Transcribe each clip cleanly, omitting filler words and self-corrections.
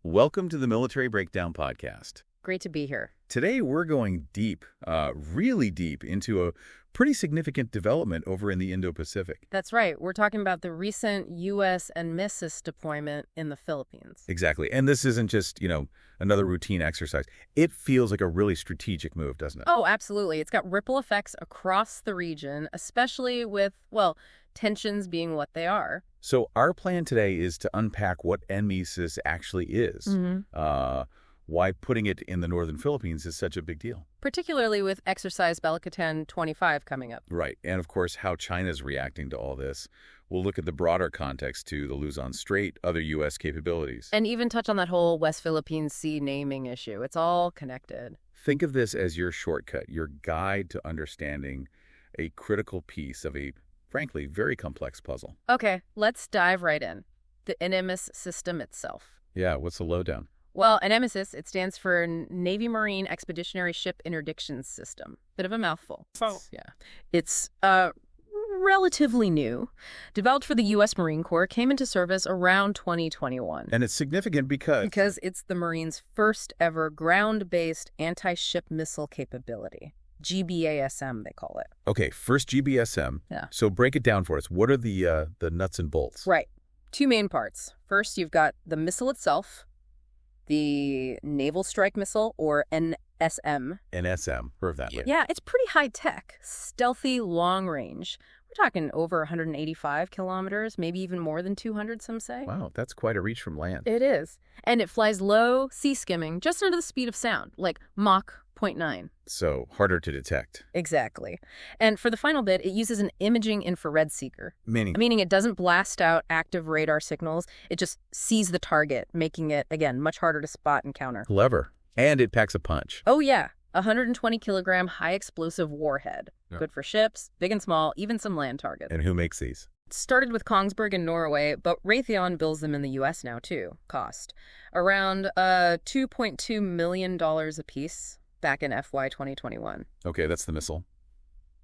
Welcome to the Military Breakdown Podcast. Great to be here. Today we're going deep, really deep, into a pretty significant development over in the Indo-Pacific. That's right. We're talking about the recent U.S. NMESIS deployment in the Philippines. Exactly. And this isn't just, another routine exercise. It feels like a really strategic move, doesn't it? Oh, absolutely. It's got ripple effects across the region, especially with, tensions being what they are. So our plan today is to unpack what NMESIS actually is. Why putting it in the northern Philippines is such a big deal. Particularly with exercise Balikatan 25 coming up. Right. And of course, how China's reacting to all this. We'll look at the broader context to the Luzon Strait, other U.S. capabilities. And even touch on that whole West Philippine Sea naming issue. It's all connected. Think of this as your shortcut, your guide to understanding a critical piece of a, frankly, very complex puzzle. Okay, let's dive right in. The NMESIS system itself. Yeah, what's the lowdown? Well, NMESIS, it stands for Navy Marine Expeditionary Ship Interdiction System. Bit of a mouthful. It's relatively new. Developed for the U.S. Marine Corps, came into service around 2021. And it's significant because... Because it's the Marines' first ever ground-based anti-ship missile capability. GBASM, they call it. Okay, first GBSM. Yeah. So break it down for us. What are the nuts and bolts? Right. Two main parts. First, you've got the missile itself, the Naval Strike Missile, or NSM. NSM, heard of that one. Yeah, it's pretty high-tech, stealthy, long-range. We're talking over 185 kilometers, maybe even more than 200, some say. Wow, that's quite a reach from land. It is. And it flies low, sea-skimming, just under the speed of sound, like Mach 0.9. So harder to detect. Exactly. And for the final bit, it uses an imaging infrared seeker. Meaning it doesn't blast out active radar signals. It just sees the target, making it, again, much harder to spot and counter. Clever. And it packs a punch. Oh, yeah. 120-kilogram high-explosive warhead. Yeah. Good for ships, big and small, even some land targets. And who makes these? It started with Kongsberg in Norway, but Raytheon builds them in the U.S. now, too. Cost around $2.2 million a piece back in FY 2021. Okay, that's the missile.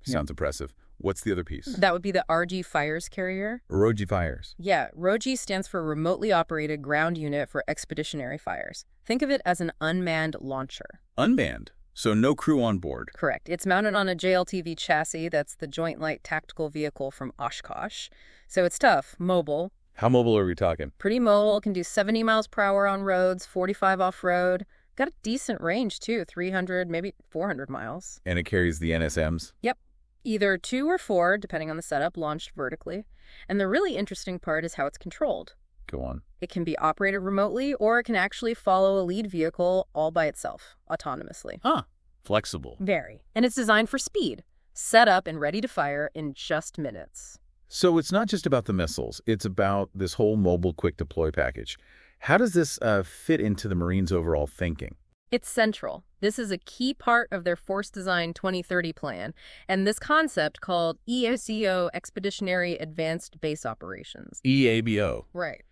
Sounds impressive. What's the other piece? That would be the RG Fires carrier. ROGI Fires. Yeah, ROGI stands for Remotely Operated Ground Unit for Expeditionary Fires. Think of it as an unmanned launcher. Unmanned? So no crew on board? Correct. It's mounted on a JLTV chassis. That's the Joint Light Tactical Vehicle from Oshkosh. So it's tough, mobile. How mobile are we talking? Pretty mobile. Can do 70 miles per hour on roads, 45 off-road. Got a decent range, too, 300, maybe 400 miles. And it carries the NSMs? Yep. Either 2 or 4, depending on the setup, launched vertically. And the really interesting part is how it's controlled. Go on. It can be operated remotely, or it can actually follow a lead vehicle all by itself, autonomously. Huh. Flexible. Very. And it's designed for speed. Set up and ready to fire in just minutes. So it's not just about the missiles. It's about this whole mobile quick deploy package. How does this fit into the Marines' overall thinking? It's central. This is a key part of their Force Design 2030 plan, and this concept called EABO, Expeditionary Advanced Base Operations. EABO. Right.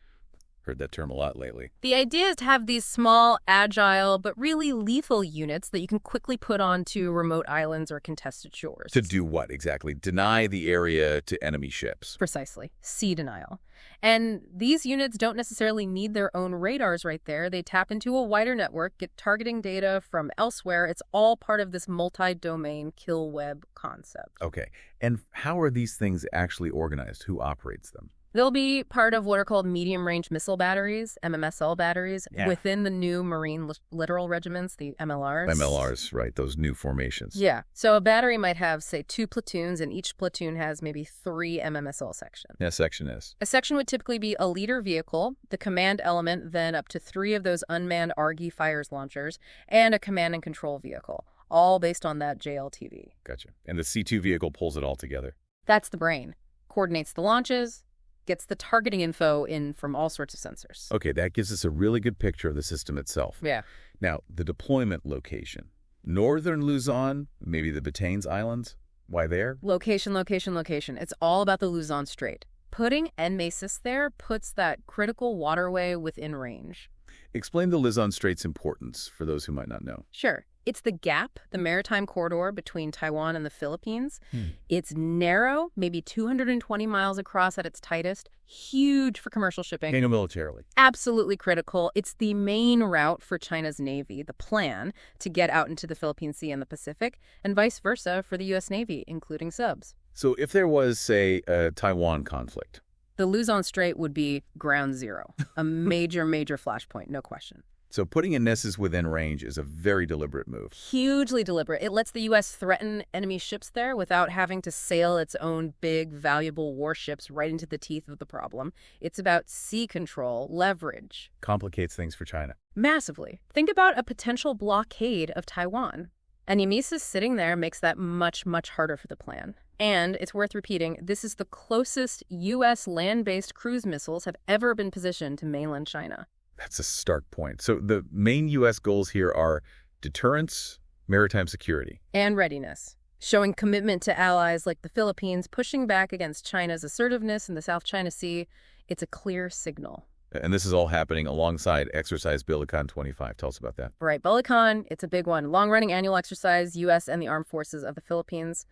Heard that term a lot lately. The idea is to have these small, agile, but really lethal units that you can quickly put onto remote islands or contested shores. To do what exactly? Deny the area to enemy ships. Precisely. Sea denial. And these units don't necessarily need their own radars right there. They tap into a wider network, get targeting data from elsewhere. It's all part of this multi-domain kill web concept. Okay. And how are these things actually organized? Who operates them? They'll be part of what are called medium-range missile batteries, MMSL batteries, within the new Marine Littoral Regiments, the MLRs. MLRs, right, those new formations. Yeah. So a battery might have, say, 2 platoons, and each platoon has maybe 3 MMSL sections. Yeah, section is. A section would typically be a leader vehicle, the command element, then up to 3 of those unmanned RG Fires launchers, and a command and control vehicle, all based on that JLTV. Gotcha. And the C2 vehicle pulls it all together. That's the brain. Coordinates the launches, gets the targeting info in from all sorts of sensors. Okay, that gives us a really good picture of the system itself. Yeah. Now, the deployment location. Northern Luzon, maybe the Batanes Islands. Why there? Location, location, location. It's all about the Luzon Strait. Putting NMESIS there puts that critical waterway within range. Explain the Luzon Strait's importance for those who might not know. Sure. It's the gap, the maritime corridor between Taiwan and the Philippines. It's narrow, maybe 220 miles across at its tightest, huge for commercial shipping. Militarily. Absolutely critical. It's the main route for China's Navy, the plan to get out into the Philippine Sea and the Pacific, and vice versa for the U.S. Navy, including subs. So if there was, say, a Taiwan conflict, The Luzon Strait would be ground zero, a major, major flashpoint, no question. so putting NMESIS within range is a very deliberate move. Hugely deliberate. It lets the U.S. threaten enemy ships there without having to sail its own big, valuable warships right into the teeth of the problem. It's about sea control, leverage. Complicates things for China. Massively. Think about a potential blockade of Taiwan. NMESIS sitting there makes that much, much harder for the plan. And it's worth repeating, this is the closest U.S. land-based cruise missiles have ever been positioned to mainland China. That's a stark point. So the main U.S. goals here are deterrence, maritime security. And readiness. Showing commitment to allies like the Philippines, pushing back against China's assertiveness in the South China Sea. It's a clear signal. And this is all happening alongside Exercise Balikatan 25. Tell us about that. Right, Balikatan, it's a big one. Long-running annual exercise, U.S. and the Armed Forces of the Philippines.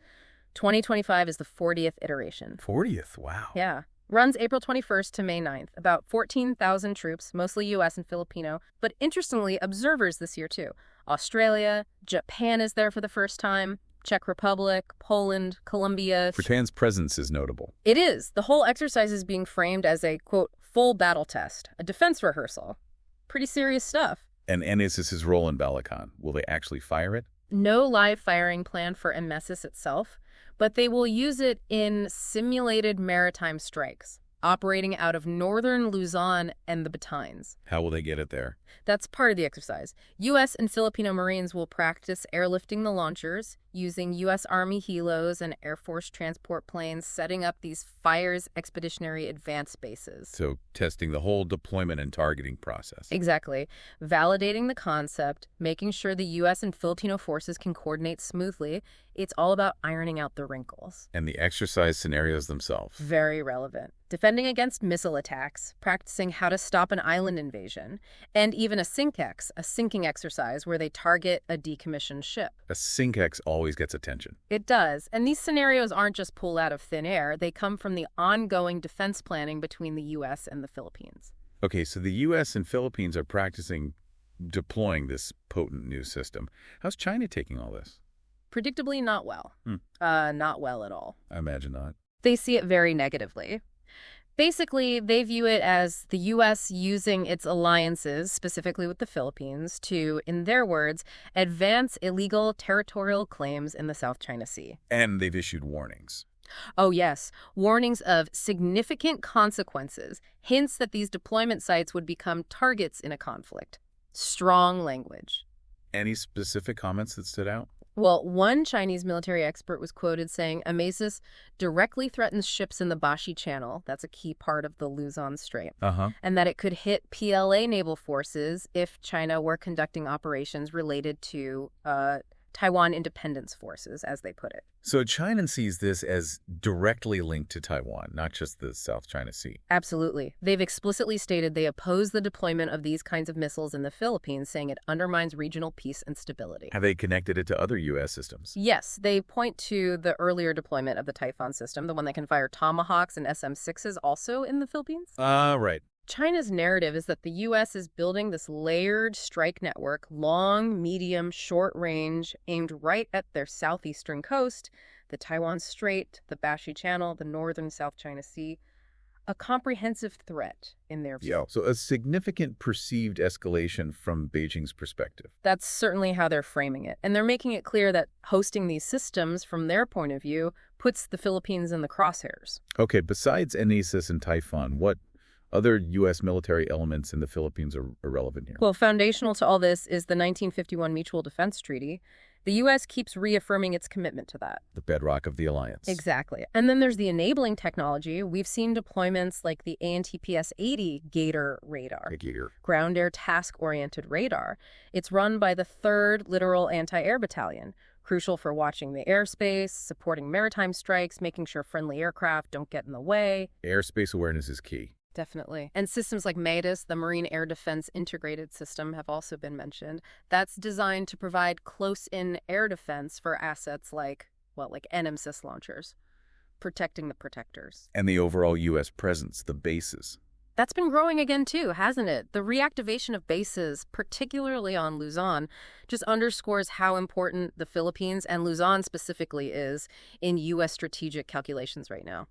2025 is the 40th iteration. 40th? Wow. Yeah. Runs April 21st to May 9th. About 14,000 troops, mostly U.S. and Filipino. But interestingly, observers this year too. Australia, Japan is there for the first time. Czech Republic, Poland, Colombia. Japan's presence is notable. It is. The whole exercise is being framed as a, quote, full battle test, a defense rehearsal. Pretty serious stuff. And NMESIS's role in Balikatan, will they actually fire it? No live firing plan for NMESIS itself, but they will use it in simulated maritime strikes, operating out of northern Luzon and the Batines. How will they get it there? That's part of the exercise. U.S. and Filipino Marines will practice airlifting the launchers, using U.S. Army helos and Air Force transport planes, setting up these Fires Expeditionary Advanced Bases. So testing the whole deployment and targeting process. Exactly. Validating the concept, making sure the U.S. and Filipino forces can coordinate smoothly. It's all about ironing out the wrinkles. And the exercise scenarios themselves. Very relevant. Defending against missile attacks, practicing how to stop an island invasion, and even a SINKEX, a sinking exercise where they target a decommissioned ship. A SINKEX always gets attention. It does. And these scenarios aren't just pulled out of thin air. They come from the ongoing defense planning between the U.S. and the Philippines. Okay, so the U.S. and Philippines are practicing deploying this potent new system. How's China taking all this? Predictably, not well. Not well at all. I imagine not. They see it very negatively. Basically, they view it as the U.S. using its alliances, specifically with the Philippines, to, in their words, advance illegal territorial claims in the South China Sea. And they've issued warnings. Oh, yes. Warnings of significant consequences, hints that these deployment sites would become targets in a conflict. Strong language. Any specific comments that stood out? Well, one Chinese military expert was quoted saying NMESIS directly threatens ships in the Bashi Channel, that's a key part of the Luzon Strait, and that it could hit PLA naval forces if China were conducting operations related to Taiwan independence forces, as they put it. So China sees this as directly linked to Taiwan, not just the South China Sea. Absolutely. They've explicitly stated they oppose the deployment of these kinds of missiles in the Philippines, saying it undermines regional peace and stability. Have they connected it to other U.S. systems? Yes, they point to the earlier deployment of the Typhoon system, the one that can fire Tomahawks and SM-6s also in the Philippines. Right. China's narrative is that the U.S. is building this layered strike network, long, medium, short range, aimed right at their southeastern coast, the Taiwan Strait, the Bashi Channel, the northern South China Sea. A comprehensive threat, in their view. Yeah, so a significant perceived escalation from Beijing's perspective. That's certainly how they're framing it. And they're making it clear that hosting these systems, from their point of view, puts the Philippines in the crosshairs. Okay, besides NMESIS and Typhoon, what other U.S. military elements in the Philippines are relevant here? Well, foundational to all this is the 1951 Mutual Defense Treaty. The U.S. keeps reaffirming its commitment to that. The bedrock of the alliance. Exactly. And then there's the enabling technology. We've seen deployments like the ANTPS-80 Gator radar, ground air task-oriented radar. It's run by the 3rd Littoral Anti-Air Battalion, crucial for watching the airspace, supporting maritime strikes, making sure friendly aircraft don't get in the way. Airspace awareness is key. Definitely. And systems like MADIS, the Marine Air Defense Integrated System, have also been mentioned. That's designed to provide close-in air defense for assets like NMESIS launchers, protecting the protectors. And the overall U.S. presence, the bases. That's been growing again too, hasn't it? The reactivation of bases, particularly on Luzon, just underscores how important the Philippines and Luzon specifically is in U.S. strategic calculations right now.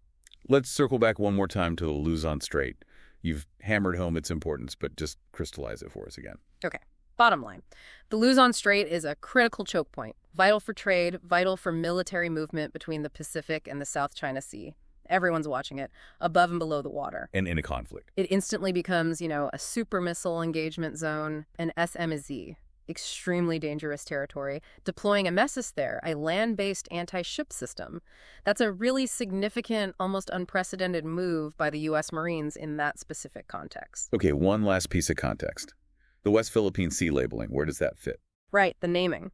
Let's circle back one more time to the Luzon Strait. You've hammered home its importance, but just crystallize it for us again. Okay. Bottom line, the Luzon Strait is a critical choke point, vital for trade, vital for military movement between the Pacific and the South China Sea. Everyone's watching it, above and below the water. And in a conflict. It instantly becomes, a super missile engagement zone, an NMESIS, extremely dangerous territory. Deploying a NMESIS there, a land-based anti-ship system, that's a really significant, almost unprecedented move by the U.S. Marines in that specific context. Okay, one last piece of context. The West Philippine Sea labeling, where does that fit? Right, the naming.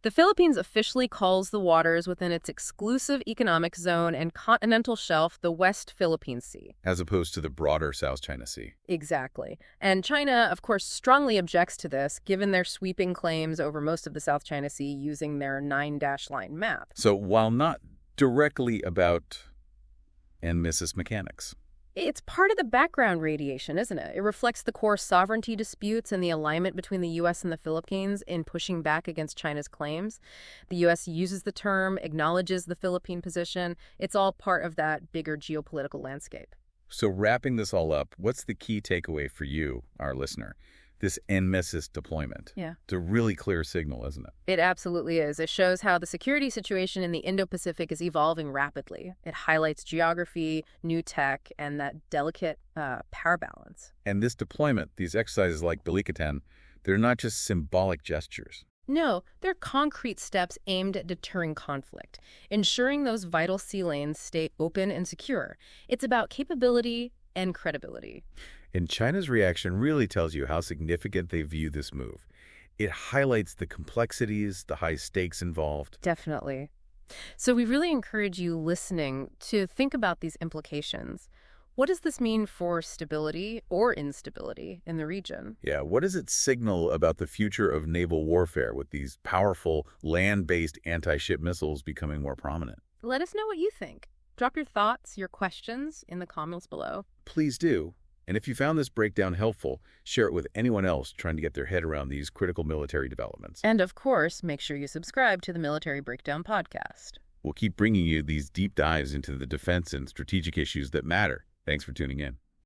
The Philippines officially calls the waters within its exclusive economic zone and continental shelf the West Philippine Sea. As opposed to the broader South China Sea. Exactly. And China, of course, strongly objects to this, given their sweeping claims over most of the South China Sea using their 9-dash line map. So while not directly about NMESIS mechanics. It's part of the background radiation, isn't it? It reflects the core sovereignty disputes and the alignment between the U.S. and the Philippines in pushing back against China's claims. The U.S. uses the term, acknowledges the Philippine position. It's all part of that bigger geopolitical landscape. So wrapping this all up, what's the key takeaway for you, our listener? This NMESIS deployment. Yeah. It's a really clear signal, isn't it? It absolutely is. It shows how the security situation in the Indo-Pacific is evolving rapidly. It highlights geography, new tech, and that delicate power balance. And this deployment, these exercises like Balikatan, they're not just symbolic gestures. No, they're concrete steps aimed at deterring conflict, ensuring those vital sea lanes stay open and secure. It's about capability and credibility. And China's reaction really tells you how significant they view this move. It highlights the complexities, the high stakes involved. Definitely. So we really encourage you listening to think about these implications. What does this mean for stability or instability in the region? Yeah, what does it signal about the future of naval warfare with these powerful land-based anti-ship missiles becoming more prominent? Let us know what you think. Drop your thoughts, your questions in the comments below. Please do. And if you found this breakdown helpful, share it with anyone else trying to get their head around these critical military developments. And of course, make sure you subscribe to the Military Breakdown podcast. We'll keep bringing you these deep dives into the defense and strategic issues that matter. Thanks for tuning in.